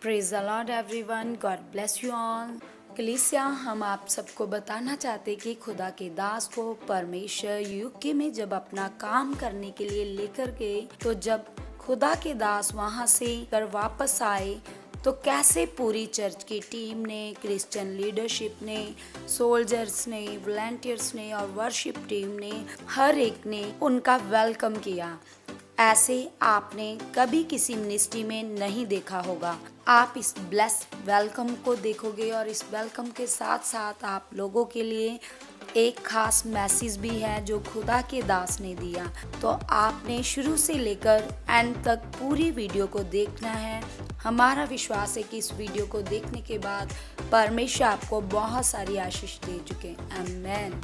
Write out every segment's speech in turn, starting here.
Praise the Lord everyone, God bless you all. कलीसिया, हम आप सबको बताना चाहते कि खुदा के दास को परमेश्वर यूके में जब अपना काम करने के लिए लेकर गए, तो जब खुदा के दास वहां से कर वापस आए तो कैसे पूरी चर्च की टीम ने, क्रिश्चियन लीडरशिप ने, सोल्जर्स ने, वॉलंटियर्स ने और वर्शिप टीम ने, हर एक ने उनका वेलकम किया। ऐसे आपने कभी किसी मिनिस्ट्री में नहीं देखा होगा। आप इस ब्लेस वेलकम को देखोगे और इस वेलकम के साथ साथ आप लोगों के लिए एक खास मैसेज भी है जो खुदा के दास ने दिया। तो आपने शुरू से लेकर एंड तक पूरी वीडियो को देखना है। हमारा विश्वास है कि इस वीडियो को देखने के बाद परमेश्वर आपको बहुत सारी आशीष दे चुके। आमीन।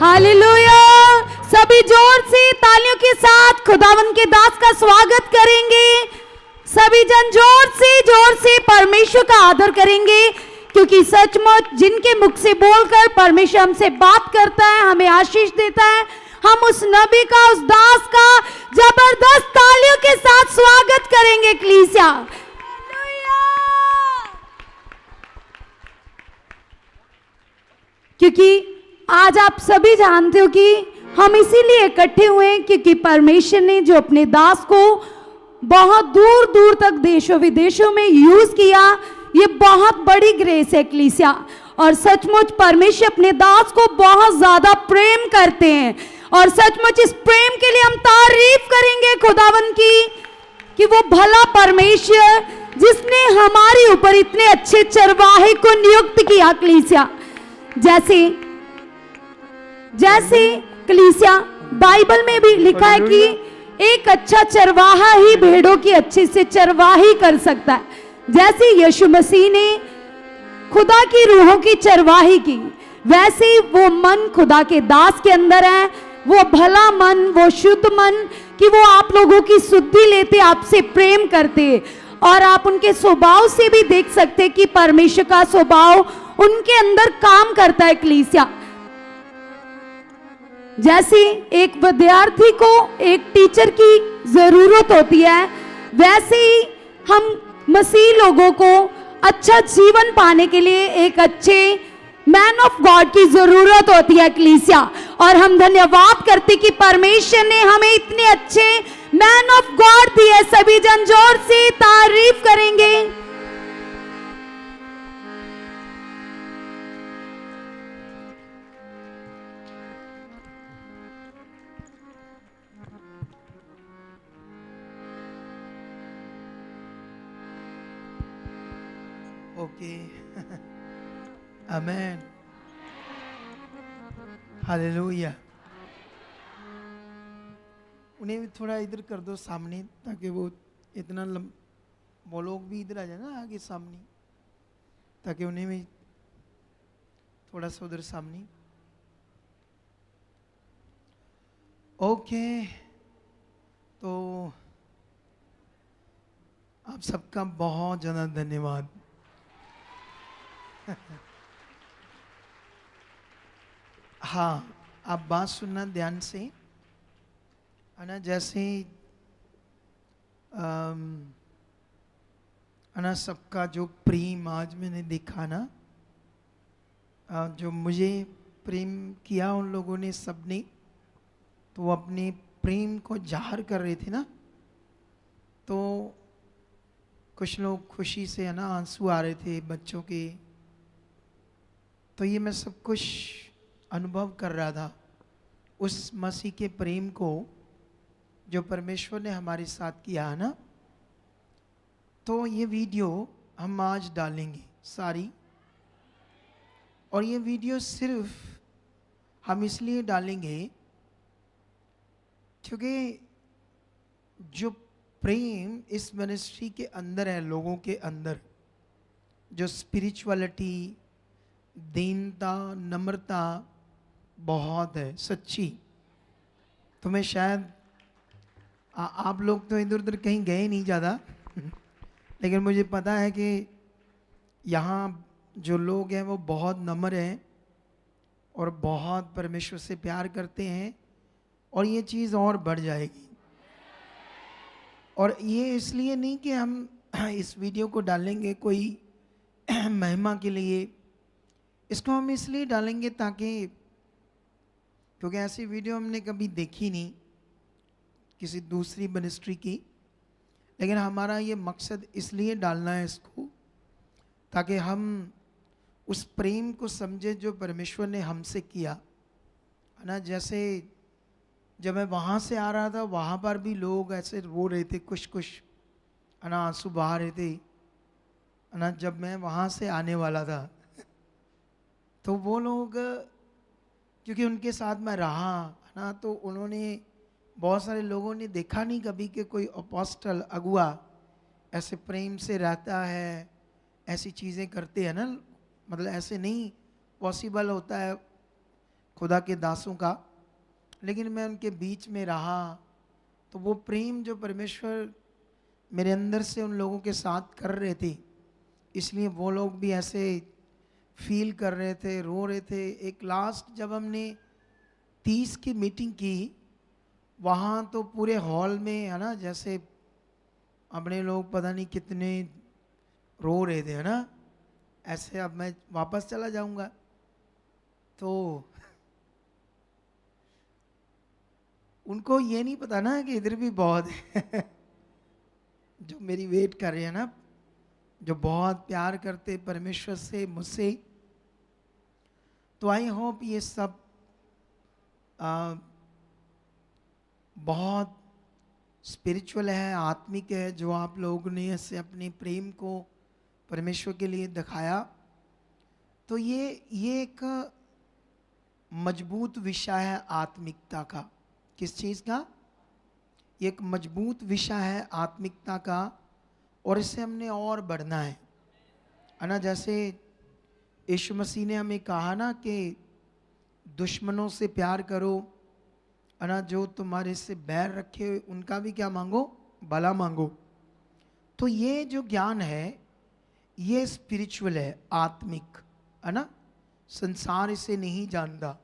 हालेलुया। सभी जोर से तालियों के साथ खुदावन के दास का स्वागत करेंगे। सभी जन जोर से परमेश्वर का आदर करेंगे, क्योंकि सचमुच जिनके मुख से बोलकर परमेश्वर हमसे बात करता है, हमें आशीष देता है। हम उस नबी का, उस दास का जबरदस्त तालियों के साथ स्वागत करेंगे कलीसिया। क्योंकि आज आप सभी जानते हो कि हम इसीलिए इकट्ठे हुए हैं, क्योंकि परमेश्वर ने जो अपने दास को बहुत दूर दूर तक देशों विदेशों में यूज किया, ये बहुत बड़ी ग्रेस है कलीसिया। और सचमुच परमेश्वर अपने दास को बहुत ज्यादा प्रेम करते हैं, और सचमुच इस प्रेम के लिए हम तारीफ करेंगे खुदावन की, कि वो भला परमेश्वर जिसने हमारे ऊपर इतने अच्छे चरवाहे को नियुक्त किया कलीसिया। जैसे कलीसिया बाइबल में भी लिखा है कि एक अच्छा चरवाहा ही भेड़ों की अच्छे से चरवाही कर सकता है। जैसे यीशु मसीह ने खुदा की रूहों की चरवाही की, वैसे ही वो मन खुदा के दास के अंदर है, वो भला मन, वो शुद्ध मन, कि वो आप लोगों की शुद्धि लेते, आपसे प्रेम करते। और आप उनके स्वभाव से भी देख सकते कि परमेश्वर का स्वभाव उनके अंदर काम करता है कलीसिया। जैसे एक विद्यार्थी को एक टीचर की जरूरत होती है, वैसे ही हम मसीह लोगों को अच्छा जीवन पाने के लिए एक अच्छे मैन ऑफ गॉड की जरूरत होती है कलीसिया। और हम धन्यवाद करते कि परमेश्वर ने हमें इतने अच्छे मैन ऑफ गॉड दिए। सभी जन जोर से तारीफ करेंगे। ओके, आमेन, हालेलुया। उन्हें भी थोड़ा इधर कर दो सामने, ताकि वो इतना वो लोग भी इधर आ जाए ना आगे सामने, ताकि उन्हें भी थोड़ा सा उधर सामने। ओके, तो आप सबका बहुत ज़्यादा धन्यवाद। हाँ, आप बात सुनना ध्यान से, है ना। जैसे है ना, सबका जो प्रेम आज मैंने देखा ना, जो मुझे प्रेम किया उन लोगों ने, सबने, तो वो अपने प्रेम को जाहिर कर रहे थे ना। तो कुछ लोग खुशी से, है ना, आंसू आ रहे थे बच्चों के। तो ये मैं सब कुछ अनुभव कर रहा था, उस मसीह के प्रेम को जो परमेश्वर ने हमारे साथ किया है ना। तो ये वीडियो हम आज डालेंगे सारी, और ये वीडियो सिर्फ हम इसलिए डालेंगे क्योंकि जो प्रेम इस मिनिस्ट्री के अंदर है, लोगों के अंदर, जो स्पिरिचुअलिटी, दीनता, नम्रता बहुत है सच्ची। तो मैं शायद आप लोग तो इधर उधर कहीं गए नहीं ज़्यादा लेकिन मुझे पता है कि यहाँ जो लोग हैं वो बहुत नम्र हैं और बहुत परमेश्वर से प्यार करते हैं, और ये चीज़ और बढ़ जाएगी। और ये इसलिए नहीं कि हम इस वीडियो को डालेंगे कोई महिमा के लिए, इसको हम इसलिए डालेंगे ताकि, क्योंकि ऐसी वीडियो हमने कभी देखी नहीं किसी दूसरी मिनिस्ट्री की। लेकिन हमारा ये मकसद इसलिए डालना है इसको, ताकि हम उस प्रेम को समझे जो परमेश्वर ने हमसे किया, है ना। जैसे जब मैं वहाँ से आ रहा था, वहाँ पर भी लोग ऐसे रो रहे थे, कुछ है ना, आंसू बहा रहे थे, है ना। जब मैं वहाँ से आने वाला था तो वो लोग, क्योंकि उनके साथ मैं रहा, है ना, तो उन्होंने, बहुत सारे लोगों ने देखा नहीं कभी कि कोई अपोस्टल, अगुआ ऐसे प्रेम से रहता है, ऐसी चीज़ें करते हैं ना। मतलब ऐसे नहीं पॉसिबल होता है खुदा के दासों का, लेकिन मैं उनके बीच में रहा तो वो प्रेम जो परमेश्वर मेरे अंदर से उन लोगों के साथ कर रहे थे, इसलिए वो लोग भी ऐसे फील कर रहे थे, रो रहे थे। एक लास्ट जब हमने 30 की मीटिंग की, वहाँ तो पूरे हॉल में है ना, जैसे अपने लोग पता नहीं कितने रो रहे थे, है ना। ऐसे अब मैं वापस चला जाऊंगा तो उनको ये नहीं पता ना कि इधर भी बहुत है जो मेरी वेट कर रहे हैं ना, जो बहुत प्यार करते परमेश्वर से, मुझसे। तो आई होप ये सब बहुत स्पिरिचुअल है, आत्मिक है, जो आप लोगों ने ऐसे अपने प्रेम को परमेश्वर के लिए दिखाया। तो ये एक मजबूत विषय है आत्मिकता का। किस चीज़ का? ये एक मजबूत विषय है आत्मिकता का, और इससे हमने और बढ़ना है ना। जैसे यीशु मसीह ने हमें कहा ना कि दुश्मनों से प्यार करो, है ना, जो तुम्हारे से बैर रखे उनका भी क्या मांगो? भला मांगो। तो ये जो ज्ञान है ये स्पिरिचुअल है, आत्मिक, है ना। संसार इसे नहीं जानता।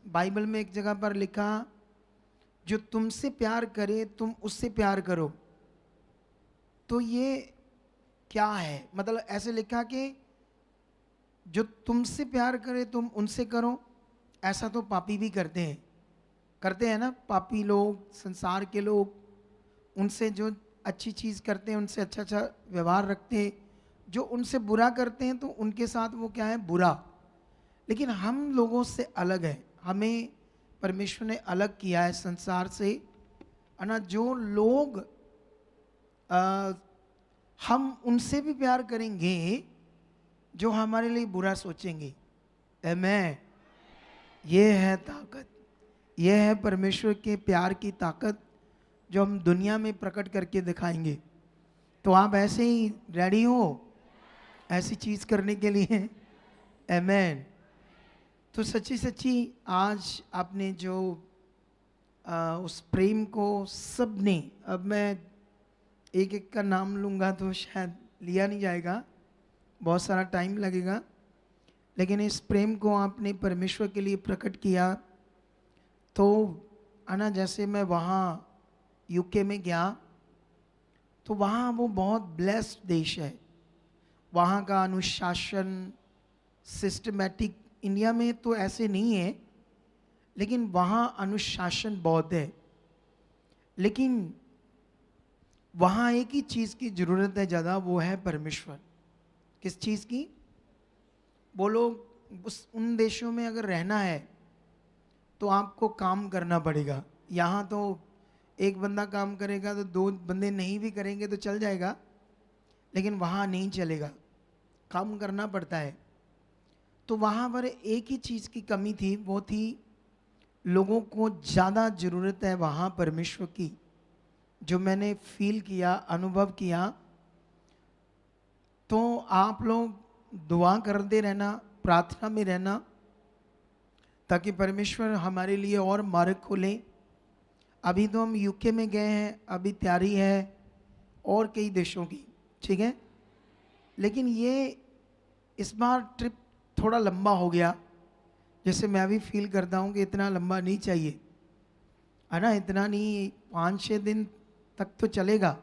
बाइबल में एक जगह पर लिखा, जो तुमसे प्यार करे तुम उससे प्यार करो। तो ये क्या है? मतलब ऐसे लिखा कि जो तुमसे प्यार करे तुम उनसे करो। ऐसा तो पापी भी करते हैं ना। पापी लोग, संसार के लोग, उनसे जो अच्छी चीज़ करते हैं उनसे अच्छा अच्छा व्यवहार रखते हैं, जो उनसे बुरा करते हैं तो उनके साथ वो क्या है? बुरा। लेकिन हम लोगों से अलग है, हमें परमेश्वर ने अलग किया है संसार से, है ना। जो लोग हम उनसे भी प्यार करेंगे जो हमारे लिए बुरा सोचेंगे। आमीन। ये है ताकत, ये है परमेश्वर के प्यार की ताकत जो हम दुनिया में प्रकट करके दिखाएंगे। तो आप ऐसे ही रेडी हो ऐसी चीज़ करने के लिए? आमीन। तो सच्ची सच्ची आज आपने जो उस प्रेम को सबने, अब मैं एक एक का नाम लूँगा तो शायद लिया नहीं जाएगा, बहुत सारा टाइम लगेगा, लेकिन इस प्रेम को आपने परमेश्वर के लिए प्रकट किया। तो है ना, जैसे मैं वहाँ यूके में गया तो वहाँ वो बहुत ब्लेस्ड देश है, वहाँ का अनुशासन सिस्टमैटिक, इंडिया में तो ऐसे नहीं है, लेकिन वहाँ अनुशासन बहुत है। लेकिन वहाँ एक ही चीज़ की ज़रूरत है ज़्यादा, वो है परमेश्वर। किस चीज़ की? वो लोग उन देशों में अगर रहना है तो आपको काम करना पड़ेगा। यहाँ तो एक बंदा काम करेगा तो दो बंदे नहीं भी करेंगे तो चल जाएगा, लेकिन वहाँ नहीं चलेगा, काम करना पड़ता है। तो वहाँ पर एक ही चीज़ की कमी थी, वो थी लोगों को ज़्यादा ज़रूरत है वहाँ परमेश्वर की। जो मैंने फील किया, अनुभव किया। तो आप लोग दुआ करते रहना, प्रार्थना में रहना, ताकि परमेश्वर हमारे लिए और मार्ग खोले। अभी तो हम यूके में गए हैं, अभी तैयारी है और कई देशों की, ठीक है। लेकिन ये इस बार ट्रिप थोड़ा लंबा हो गया, जैसे मैं भी फील करता हूँ कि इतना लंबा नहीं चाहिए, है ना। इतना नहीं, 5-6 दिन तक तो चलेगा,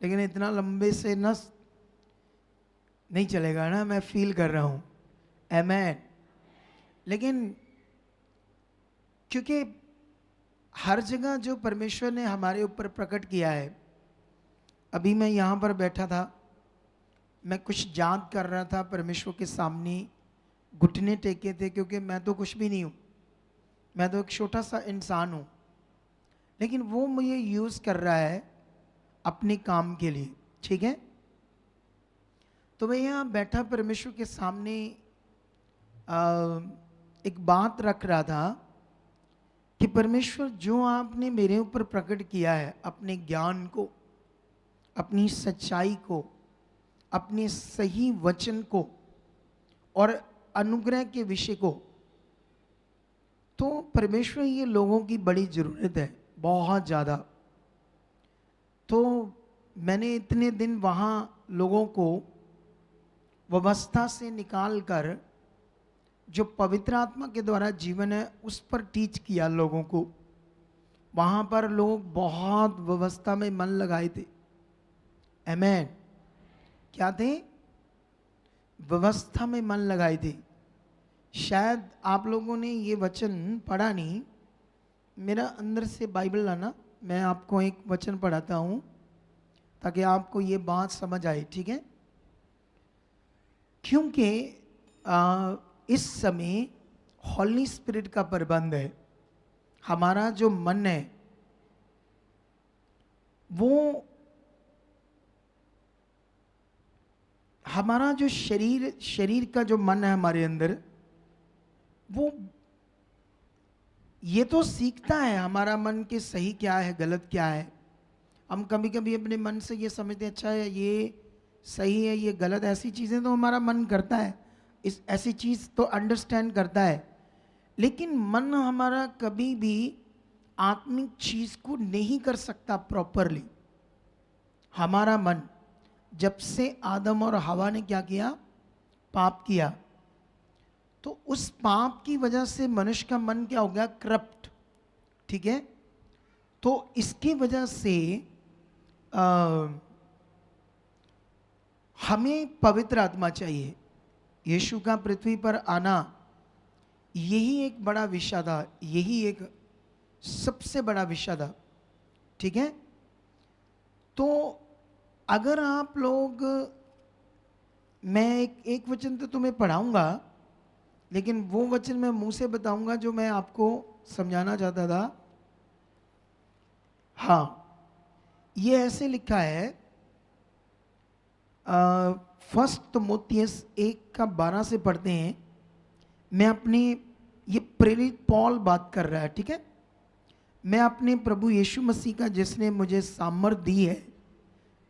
लेकिन इतना लंबे से न नहीं चलेगा ना, मैं फील कर रहा हूँ। आमीन। लेकिन क्योंकि हर जगह जो परमेश्वर ने हमारे ऊपर प्रकट किया है, अभी मैं यहाँ पर बैठा था, मैं कुछ याद कर रहा था परमेश्वर के सामने, घुटने टेके थे, क्योंकि मैं तो कुछ भी नहीं हूँ, मैं तो एक छोटा सा इंसान हूँ, लेकिन वो मुझे यूज़ कर रहा है अपने काम के लिए, ठीक है। तो मैं यहाँ बैठा परमेश्वर के सामने एक बात रख रहा था कि परमेश्वर, जो आपने मेरे ऊपर प्रकट किया है अपने ज्ञान को, अपनी सच्चाई को, अपने सही वचन को और अनुग्रह के विषय को, तो परमेश्वर ये लोगों की बड़ी ज़रूरत है, बहुत ज़्यादा। तो मैंने इतने दिन वहाँ लोगों को व्यवस्था से निकाल कर जो पवित्र आत्मा के द्वारा जीवन है उस पर टीच किया लोगों को। वहाँ पर लोग बहुत व्यवस्था में मन लगाए थे। आमेन। क्या थे? व्यवस्था में मन लगाए थे। शायद आप लोगों ने ये वचन पढ़ा नहीं, मेरा अंदर से बाइबल लाना, मैं आपको एक वचन पढ़ाता हूँ ताकि आपको ये बात समझ आए, ठीक है? क्योंकि इस समय हॉली स्पिरिट का प्रबंध है। हमारा जो मन है वो, हमारा जो शरीर का जो मन है हमारे अंदर, वो ये तो सीखता है हमारा मन कि सही क्या है गलत क्या है। हम कभी कभी अपने मन से ये समझते हैं अच्छा है ये सही है ये गलत, ऐसी चीज़ें तो हमारा मन करता है, इस ऐसी चीज़ तो अंडरस्टैंड करता है। लेकिन मन हमारा कभी भी आत्मिक चीज़ को नहीं कर सकता प्रॉपरली। हमारा मन, जब से आदम और हवा ने क्या किया? पाप किया, तो उस पाप की वजह से मनुष्य का मन क्या हो गया? करप्ट, ठीक है? तो इसकी वजह से हमें पवित्र आत्मा चाहिए। यीशु का पृथ्वी पर आना यही एक बड़ा विषय था, यही एक सबसे बड़ा विषय था, ठीक है? तो अगर आप लोग, मैं एक वचन तो तुम्हें पढ़ाऊंगा, लेकिन वो वचन मैं मुंह से बताऊंगा जो मैं आपको समझाना चाहता था। हाँ, ये ऐसे लिखा है, फर्स्ट तिमोथियस 1:12 से पढ़ते हैं। मैं अपने, ये प्रेरित पॉल बात कर रहा है, ठीक है? मैं अपने प्रभु यीशु मसीह का, जिसने मुझे सामर्थ दी है,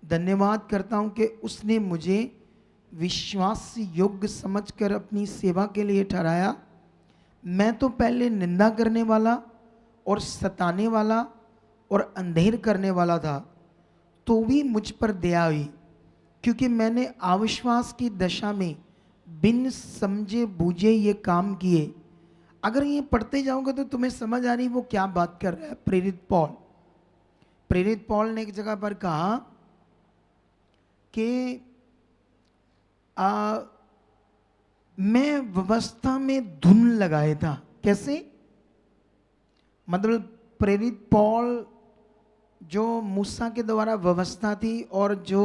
धन्यवाद करता हूं कि उसने मुझे विश्वास योग्य समझकर अपनी सेवा के लिए ठहराया। मैं तो पहले निंदा करने वाला और सताने वाला और अंधेर करने वाला था, तो भी मुझ पर दया हुई, क्योंकि मैंने अविश्वास की दशा में बिन समझे बूझे ये काम किए। अगर ये पढ़ते जाओगे तो तुम्हें समझ आ रही वो क्या बात कर रहा है। प्रेरित पॉल ने एक जगह पर कहा कि मैं व्यवस्था में धुन लगाया था। कैसे? मतलब प्रेरित पॉल जो मूसा के द्वारा व्यवस्था थी और जो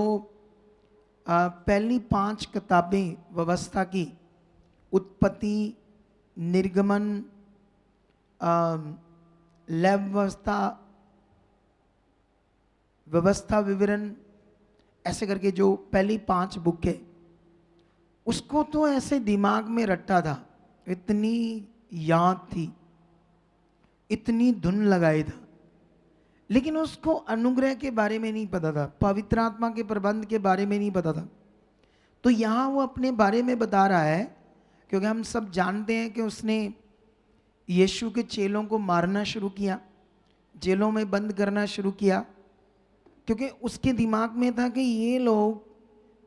पहली 5 किताबें व्यवस्था की, उत्पत्ति, निर्गमन, लैव व्यवस्था विवरण, ऐसे करके जो पहली 5 बुक है, उसको तो ऐसे दिमाग में रट्टा था, इतनी याद थी, इतनी धुन लगाई था, लेकिन उसको अनुग्रह के बारे में नहीं पता था, पवित्र आत्मा के प्रबंध के बारे में नहीं पता था। तो यहाँ वो अपने बारे में बता रहा है, क्योंकि हम सब जानते हैं कि उसने यीशु के चेलों को मारना शुरू किया, जेलों में बंद करना शुरू किया, क्योंकि उसके दिमाग में था कि ये लोग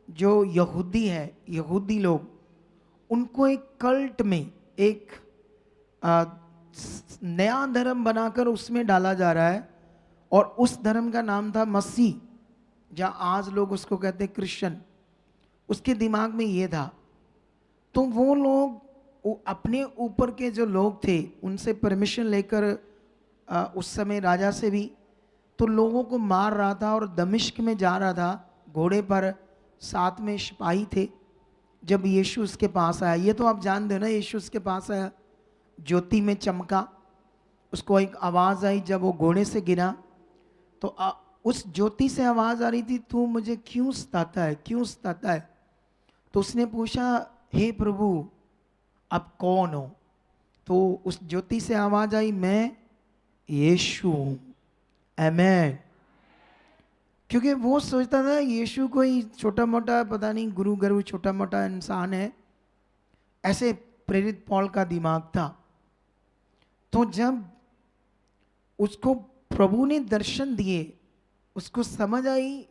जो यहूदी लोग, उनको एक कल्ट में, एक नया धर्म बनाकर उसमें डाला जा रहा है, और उस धर्म का नाम था मसीह, जहाँ आज लोग उसको कहते हैं क्रिश्चियन। उसके दिमाग में ये था। तो वो लोग अपने ऊपर के जो लोग थे उनसे परमिशन लेकर उस समय राजा से भी, तो लोगों को मार रहा था और दमिश्क में जा रहा था घोड़े पर, साथ में सिपाही थे। जब यीशु उसके पास आया, ये तो आप जानते हो ना, यीशु उसके पास आया, ज्योति में चमका, उसको एक आवाज़ आई जब वो घोड़े से गिरा, तो उस ज्योति से आवाज़ आ रही थी, तू मुझे क्यों सताता है, क्यों सताता है? तो उसने पूछा, हे प्रभु आप कौन हो? तो उस ज्योति से आवाज़ आई, मैं यीशु हूँ। आमेन। क्योंकि वो सोचता था यीशु कोई छोटा मोटा, पता नहीं गुरु छोटा मोटा इंसान है, ऐसे प्रेरित पॉल का दिमाग था। तो जब उसको प्रभु ने दर्शन दिए, उसको समझ आई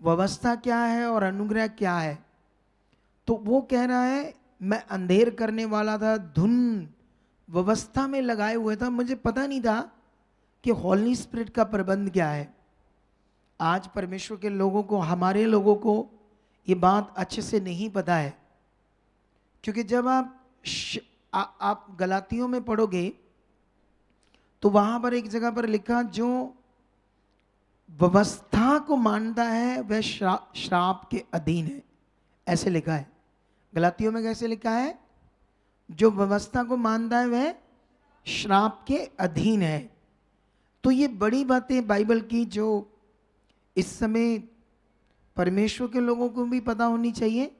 व्यवस्था क्या है और अनुग्रह क्या है, तो वो कह रहा है मैं अंधेर करने वाला था, धुन व्यवस्था में लगाए हुए था, मुझे पता नहीं था कि होली स्पिरिट का प्रबंध क्या है। आज परमेश्वर के लोगों को, हमारे लोगों को ये बात अच्छे से नहीं पता है, क्योंकि जब आप गलातियों में पढ़ोगे तो वहां पर एक जगह पर लिखा, जो व्यवस्था को मानता है वह श्राप के अधीन है, ऐसे लिखा है। गलातियों में कैसे लिखा है? जो व्यवस्था को मानता है वह श्राप के अधीन है। तो ये बड़ी बातें बाइबल की जो इस समय परमेश्वर के लोगों को भी पता होनी चाहिए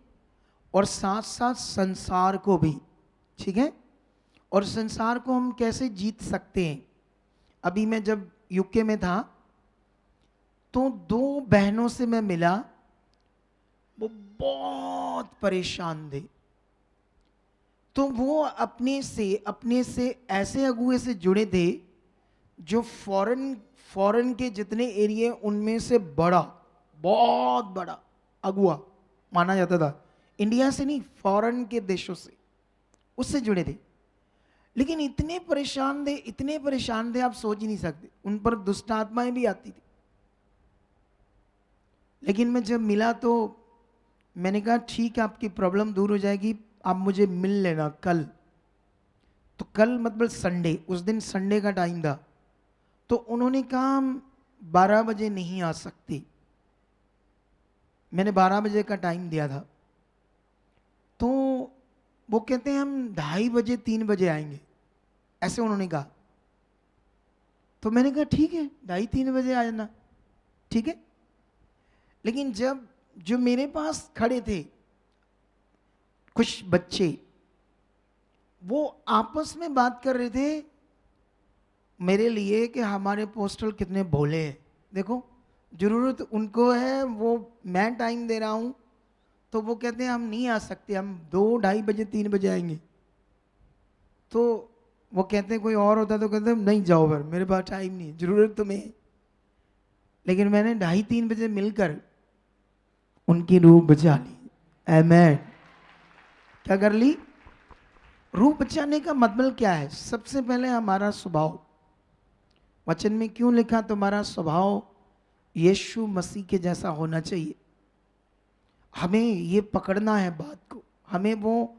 और साथ साथ संसार को भी, ठीक है। और संसार को हम कैसे जीत सकते हैं। अभी मैं जब यूके में था तो दो बहनों से मैं मिला, वो बहुत परेशान थे। तो वो अपने से ऐसे अगुए से जुड़े थे जो फॉरेन के जितने एरिया उनमें से बड़ा, बहुत बड़ा अगुआ माना जाता था। इंडिया से नहीं, फॉरेन के देशों से, उससे जुड़े थे। लेकिन इतने परेशान थे, आप सोच ही नहीं सकते। उन पर दुष्ट आत्माएं भी आती थी। लेकिन मैं जब मिला तो मैंने कहा ठीक है, आपकी प्रॉब्लम दूर हो जाएगी, आप मुझे मिल लेना कल। तो कल मतलब संडे, उस दिन संडे का टाइम था। तो उन्होंने कहा हम 12 बजे नहीं आ सकते। मैंने 12 बजे का टाइम दिया था। तो वो कहते हैं हम 2:30 बजे 3 बजे आएंगे, ऐसे उन्होंने कहा। तो मैंने कहा ठीक है, 2:30 3 बजे आ जाना, ठीक है। लेकिन जब जो मेरे पास खड़े थे कुछ बच्चे, वो आपस में बात कर रहे थे मेरे लिए कि हमारे पोस्टल कितने भोले हैं। देखो, जरूरत उनको है, वो मैं टाइम दे रहा हूं, तो वो कहते हैं हम नहीं आ सकते, हम 2 2:30 बजे 3 बजे आएंगे। तो वो कहते हैं कोई और होता तो कहते नहीं जाओ, फिर मेरे पास टाइम नहीं है, जरूरत तुम्हें है। लेकिन मैंने 2:30 3 बजे मिलकर उनकी रूह बचा ली। आमेन। क्या कर ली? रूह बचाने का मतलब क्या है? सबसे पहले हमारा स्वभाव, वचन में क्यों लिखा तुम्हारा स्वभाव यीशु मसीह के जैसा होना चाहिए। हमें ये पकड़ना है बात को, हमें वो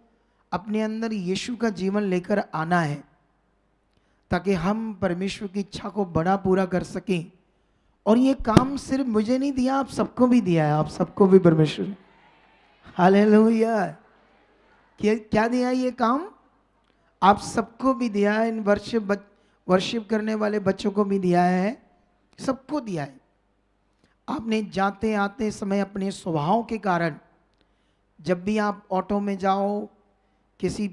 अपने अंदर यीशु का जीवन लेकर आना है, ताकि हम परमेश्वर की इच्छा को बड़ा पूरा कर सकें। और ये काम सिर्फ मुझे नहीं दिया, आप सबको भी दिया है, आप सबको भी परमेश्वर, हालेलुया। क्या दिया है ये काम? आप सबको भी दिया है। इन वर्शिप करने वाले बच्चों को भी दिया है, सबको दिया है। आपने जाते आते समय अपने स्वभाव के कारण, जब भी आप ऑटो में जाओ, किसी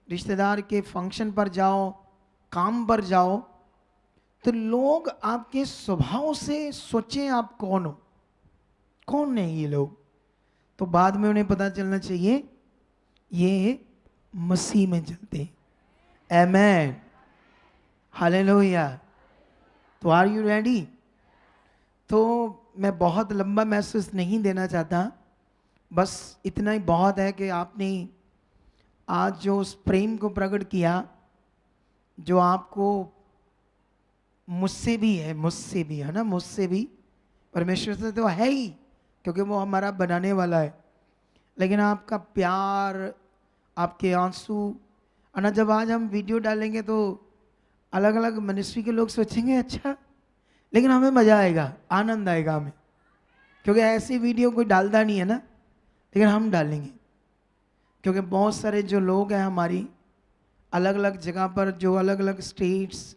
रिश्तेदार के फंक्शन पर जाओ, काम पर जाओ, तो लोग आपके स्वभाव से सोचें आप कौन हो, कौन है ये लोग। तो बाद में उन्हें पता चलना चाहिए ये मसीह में चलते हैं। आमेन, हालेलुया। तो आर यू रेडी? तो मैं बहुत लंबा मैसेज नहीं देना चाहता, बस इतना ही बहुत है कि आपने आज जो उस प्रेम को प्रकट किया, जो आपको मुझसे भी है ना, मुझसे भी, परमेश्वर से तो है ही, क्योंकि वो हमारा बनाने वाला है। लेकिन आपका प्यार, आपके आंसू, और ना जब आज हम वीडियो डालेंगे तो अलग अलग मिनिस्ट्री के लोग सोचेंगे अच्छा, लेकिन हमें मज़ा आएगा, आनंद आएगा हमें, क्योंकि ऐसी वीडियो कोई डालता नहीं है ना, लेकिन हम डालेंगे। क्योंकि बहुत सारे जो लोग हैं हमारी अलग अलग जगह पर, जो अलग अलग स्टेट्स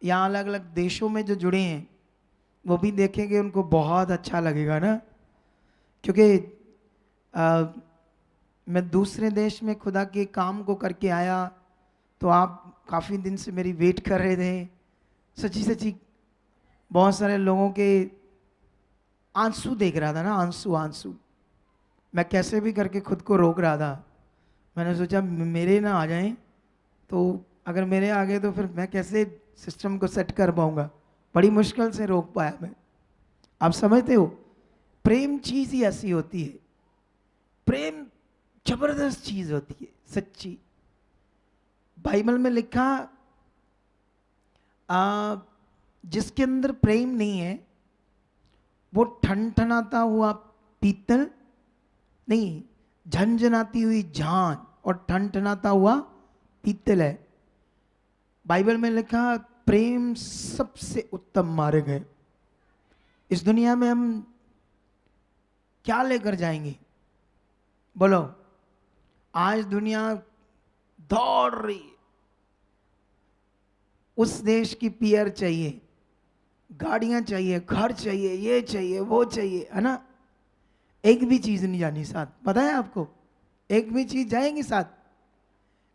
या अलग अलग देशों में जो जुड़े हैं, वो भी देखेंगे, उनको बहुत अच्छा लगेगा ना। क्योंकि मैं दूसरे देश में खुदा के काम को करके आया, तो आप काफ़ी दिन से मेरी वेट कर रहे थे। सच्ची सच्ची बहुत सारे लोगों के आंसू देख रहा था ना, आंसू। मैं कैसे भी करके खुद को रोक रहा था। मैंने सोचा मेरे ना आ जाएं तो अगर मेरे आ गए तो फिर मैं कैसे सिस्टम को सेट कर पाऊंगा, बड़ी मुश्किल से रोक पाया मैं। आप समझते हो, प्रेम चीज ही ऐसी होती है, प्रेम जबरदस्त चीज होती है सच्ची। बाइबल में लिखा जिसके अंदर प्रेम नहीं है वो ठनठनाता हुआ पीतल नहीं, झंझनाती हुई झांझ और ठनठनाता हुआ पीतल है। बाइबल में लिखा प्रेम सबसे उत्तम मार्ग है। इस दुनिया में हम क्या लेकर जाएंगे बोलो? आज दुनिया दौड़ रही है, उस देश की पीयर चाहिए, गाड़ियां चाहिए, घर चाहिए, ये चाहिए, वो चाहिए, है ना? एक भी चीज नहीं जानी साथ, पता है आपको? एक भी चीज जाएंगी साथ।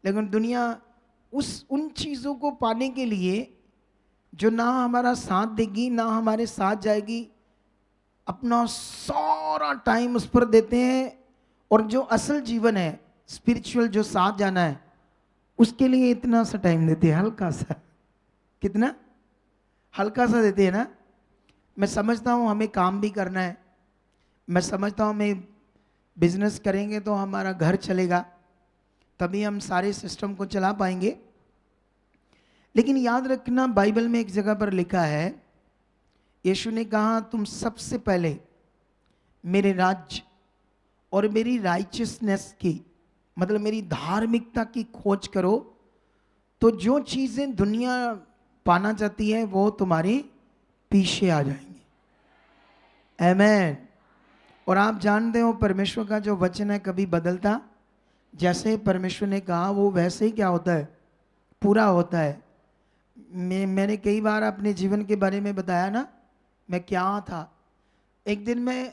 लेकिन दुनिया उन चीजों को पाने के लिए जो ना हमारा साथ देगी ना हमारे साथ जाएगी, अपना सारा टाइम उस पर देते हैं। और जो असल जीवन है, स्पिरिचुअल जो साथ जाना है, उसके लिए इतना सा टाइम देते हैं, हल्का सा, कितना हल्का सा देते हैं ना। मैं समझता हूँ हमें काम भी करना है, मैं समझता हूँ हमें बिजनेस करेंगे तो हमारा घर चलेगा, तभी हम सारे सिस्टम को चला पाएंगे। लेकिन याद रखना, बाइबल में एक जगह पर लिखा है, यीशु ने कहा तुम सबसे पहले मेरे राज्य और मेरी राइचियसनेस की, मतलब मेरी धार्मिकता की खोज करो, तो जो चीजें दुनिया पाना चाहती है वो तुम्हारे पीछे आ जाएंगी। आमीन। और आप जानते हो परमेश्वर का जो वचन है कभी बदलता, जैसे परमेश्वर ने कहा वो वैसे ही क्या होता है, पूरा होता है। मैंने कई बार अपने जीवन के बारे में बताया ना, मैं क्या था। एक दिन मैं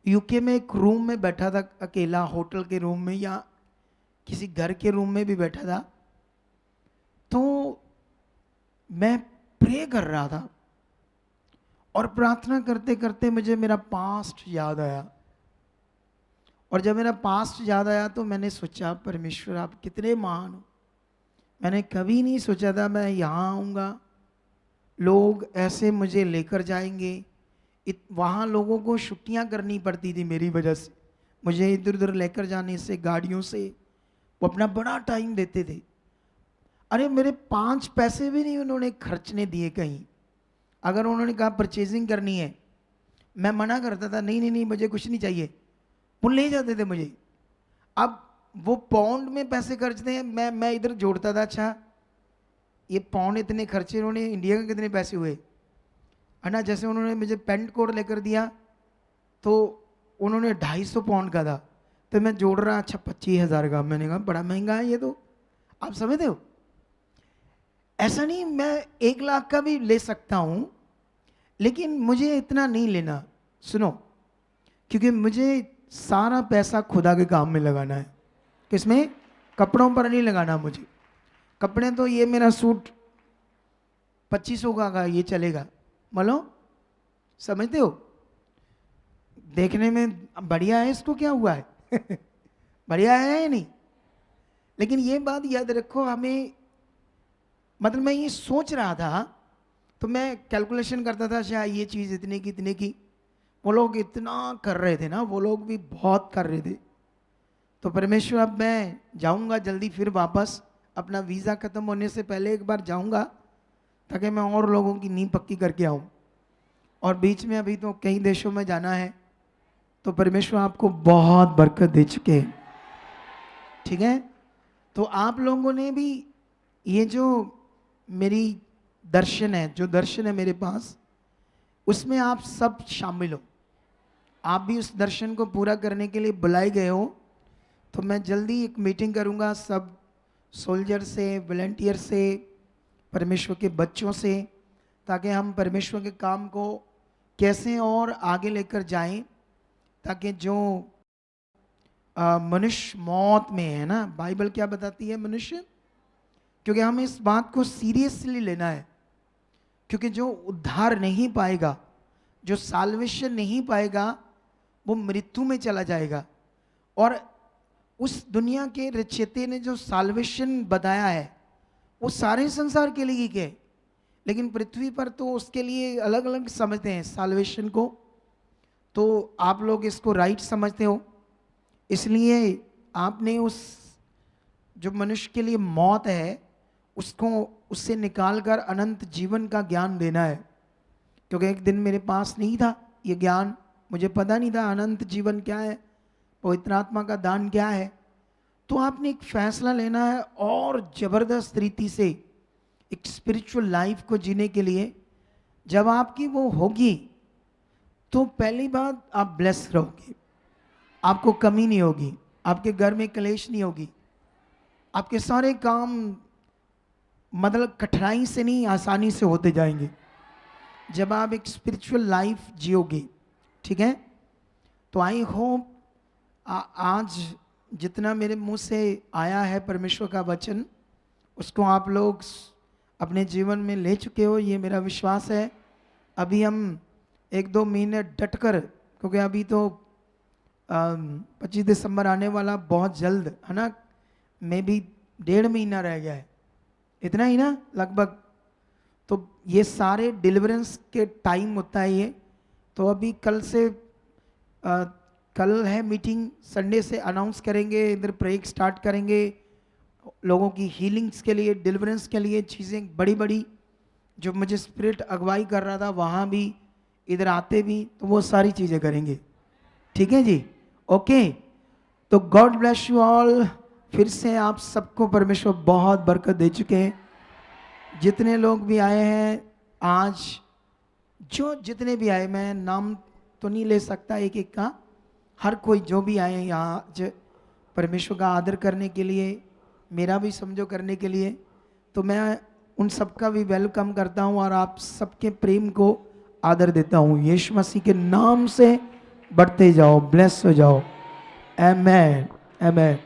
यूके में एक रूम में बैठा था अकेला, होटल के रूम में या किसी घर के रूम में भी बैठा था, तो मैं प्रे कर रहा था और प्रार्थना करते करते मुझे मेरा पास्ट याद आया। और जब मेरा पास्ट याद आया तो मैंने सोचा परमेश्वर आप कितने महान हो। मैंने कभी नहीं सोचा था मैं यहाँ आऊँगा, लोग ऐसे मुझे लेकर जाएंगे। वहाँ लोगों को छुट्टियाँ करनी पड़ती थी मेरी वजह से, मुझे इधर उधर लेकर जाने से, गाड़ियों से, वो अपना बड़ा टाइम देते थे। अरे मेरे 5 पैसे भी नहीं उन्होंने खर्चने दिए कहीं। अगर उन्होंने कहा परचेजिंग करनी है, मैं मना करता था, नहीं नहीं नहीं मुझे कुछ नहीं चाहिए, वो ले जाते थे मुझे। अब वो पाउंड में पैसे खर्चते हैं, मैं इधर जोड़ता था, अच्छा ये पाउंड इतने खर्चे, उन्होंने इंडिया के कितने पैसे हुए, है ना? जैसे उन्होंने मुझे पेंट कोट लेकर दिया तो उन्होंने 250 पाउंड का था, तो मैं जोड़ रहा, अच्छा 25,000 का। मैंने कहा बड़ा महंगा है ये तो। आप समझते हो? ऐसा नहीं, मैं 1 लाख का भी ले सकता हूं, लेकिन मुझे इतना नहीं लेना। सुनो, क्योंकि मुझे सारा पैसा खुदा के काम में लगाना है। किसमें? कपड़ों पर नहीं लगाना मुझे। कपड़े तो ये मेरा सूट 2500 का ये चलेगा, बोलो समझते हो? देखने में बढ़िया है, इसको क्या हुआ है बढ़िया है या नहीं? लेकिन ये बात याद रखो, हमें मतलब मैं ये सोच रहा था तो मैं कैलकुलेशन करता था, शायद ये चीज़ इतने की इतने की। वो लोग इतना कर रहे थे ना, वो लोग भी बहुत कर रहे थे। तो परमेश्वर अब मैं जाऊंगा जल्दी फिर वापस, अपना वीज़ा ख़त्म होने से पहले एक बार जाऊंगा ताकि मैं और लोगों की नींव पक्की करके आऊं। और बीच में अभी तो कई देशों में जाना है, तो परमेश्वर आपको बहुत बरकत दे चुके हैं, ठीक है? तो आप लोगों ने भी ये जो मेरी दर्शन है, जो दर्शन है मेरे पास, उसमें आप सब शामिल हो। आप भी उस दर्शन को पूरा करने के लिए बुलाए गए हो। तो मैं जल्दी एक मीटिंग करूंगा सब सोल्जर से, वॉलंटियर से, परमेश्वर के बच्चों से, ताकि हम परमेश्वर के काम को कैसे और आगे लेकर जाएं, ताकि जो मनुष्य मौत में है ना, बाइबल क्या बताती है मनुष्य, क्योंकि हमें इस बात को सीरियसली लेना है। क्योंकि जो उद्धार नहीं पाएगा, जो साल्वेशन नहीं पाएगा, वो मृत्यु में चला जाएगा। और उस दुनिया के रचयिता ने जो साल्वेशन बताया है वो सारे संसार के लिए क्या है, लेकिन पृथ्वी पर तो उसके लिए अलग अलग समझते हैं साल्वेशन को। तो आप लोग इसको राइट समझते हो, इसलिए आपने उस जो मनुष्य के लिए मौत है उसको उससे निकालकर अनंत जीवन का ज्ञान देना है। क्योंकि एक दिन मेरे पास नहीं था ये ज्ञान, मुझे पता नहीं था अनंत जीवन क्या है, पवित्र आत्मा का दान क्या है। तो आपने एक फैसला लेना है और ज़बरदस्त रीति से एक स्पिरिचुअल लाइफ को जीने के लिए। जब आपकी वो होगी तो पहली बात आप ब्लेस रहोगे, आपको कमी नहीं होगी, आपके घर में क्लेश नहीं होगी, आपके सारे काम मतलब कठिनाई से नहीं आसानी से होते जाएंगे जब आप एक स्पिरिचुअल लाइफ जियोगे। ठीक है, तो आई होप आज जितना मेरे मुंह से आया है परमेश्वर का वचन उसको आप लोग अपने जीवन में ले चुके हो, ये मेरा विश्वास है। अभी हम 1-2 महीने डटकर, क्योंकि अभी तो 25 दिसंबर आने वाला बहुत जल्द है ना, मे भी 1.5 महीना रह गया है, इतना ही ना लगभग। तो ये सारे डिलीवरेंस के टाइम होता है ये। तो अभी कल से कल है मीटिंग, संडे से अनाउंस करेंगे, इधर प्रेक स्टार्ट करेंगे लोगों की हीलिंग्स के लिए, डिलीवरेंस के लिए। चीज़ें बड़ी बड़ी जो मुझे स्पिरिट अगुवाई कर रहा था वहाँ भी, इधर आते भी, तो वो सारी चीज़ें करेंगे। ठीक है जी, ओके। तो गॉड ब्लेस यू ऑल। फिर से आप सबको परमेश्वर बहुत बरकत दे चुके हैं। जितने लोग भी आए हैं आज, जो जितने भी आए, मैं नाम तो नहीं ले सकता एक एक का, हर कोई जो भी आए यहाँ परमेश्वर का आदर करने के लिए, मेरा भी समझो करने के लिए, तो मैं उन सबका भी वेलकम करता हूँ और आप सबके प्रेम को आदर देता हूँ। यीशु मसीह के नाम से बढ़ते जाओ, ब्लेस हो जाओ। आमेन, आमेन।